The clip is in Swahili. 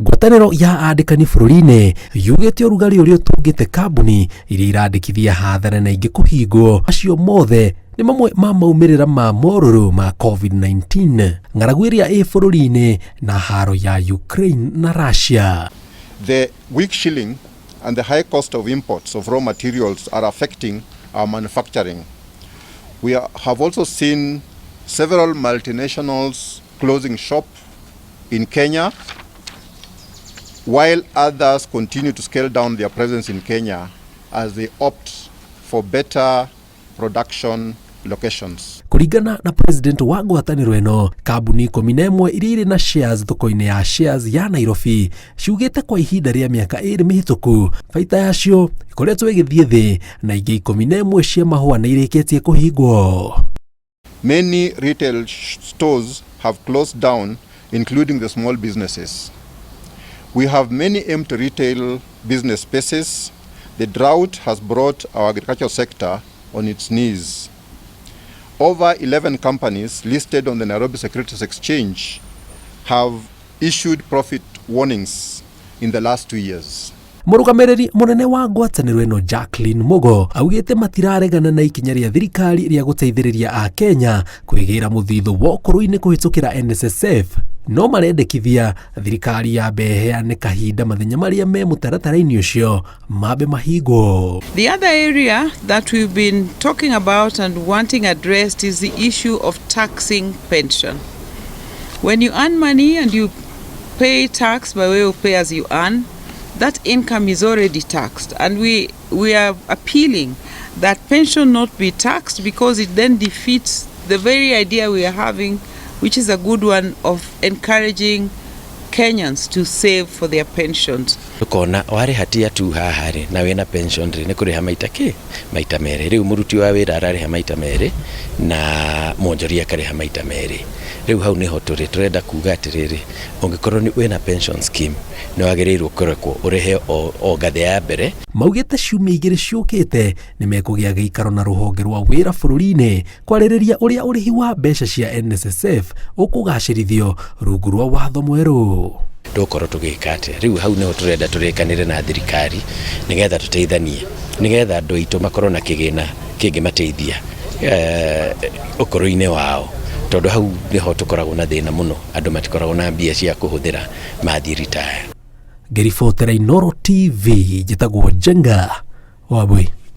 Ngwatanĩro ya andĩkani bũrũri-inĩ yugĩte ũrugarĩ ũrĩa ũtũngĩte kambuni iria irandĩkithia hathara na ingĩ kũhingwo. Acio mothe nĩ mamwe ma maumĩrĩra ma morũrũ ma COVID-19, ng'aragu ĩrĩa ĩ bũrũri-inĩ na haro ya Ukraine na Russia. The weak shilling and the high cost of imports of raw materials are affecting our manufacturing. We have also seen several multinationals closing shop in Kenya, while others continue to scale down their presence in Kenya as they opt for better production locations. Kũringana na president wa ngwatanĩro ĩno, kambuni 11 iria irĩ na shares thoko-inĩ ya shares ya Nairobi ciugĩte kwa ihinda rĩa mĩaka 2 mĩhĩtũku baita yacio ikoretwo ĩgĩthiĩ thĩ na ingĩ 11 cia mahũa nĩ irĩkĩtie kũhingwo. Many retail stores have closed down, including the small businesses. We have many empty retail business spaces. The drought has brought our agricultural sector on its knees. Over 11 companies listed on the Nairobi Securities Exchange have issued profit warnings in the last 2 years. Mũrũgamĩrĩri mũnene wa ngwatanĩro ĩno Jacqueline Mugo augĩte matiraregana na ikinya rĩa thirikari rĩa gũteithĩrĩria a Kenya kwĩgĩra mũthithũ wa ũkũrũ-inĩ kũhĩtũkĩra NSSF, no marendekithia thirikari ya heane kahinda mathenya marĩa me mũtaratara-inĩ ũcio mabe mahingwo. The other area that we've been talking about and wanting addressed is the issue of taxing pension. When you earn money and you pay tax by way of pay as you earn, that income is already taxed, and we are appealing that pension not be taxed, because it then defeats the very idea we are having, which is a good one, of encouraging Kenyans to save for their pensions. Tukona wari hatia tu hahari na wena pension ri ne kuriha maita mere riu muruti wa wira arariha maita mere na monjoria kariha maita mere. Riu hau niho turenda kuga atiriri ungikorwo ni wena pension scheme no agereirwo kurekwo urehe o gathe ya mbere. Maugĩte ciumia igĩrĩ ciũkĩte nĩ mekũgĩa gĩikaro na rũhonge rwa wĩra bũrũri-inĩ kwarĩrĩria ũrĩa ũrĩhi wa mbeca cia NSSF ũkũgacĩrithio rungu rwa watho mwerũ. Ndũkorwo tũgĩka atĩa riu hau niho turenda tũrĩkanĩre na thirikari nĩgetha tũteithanie nĩgetha andũ aitũ makorwo na kĩgĩna kĩngĩmateithia ũkũrũ-inĩ wao, tondũ hau niho tũkoragwo na thĩna mũno, andũ matikoragwo na mbia cia kũhũthĩra mathiĩ retire. Ngĩribotera Inooro TV, njĩtagwo Jenga Wabui.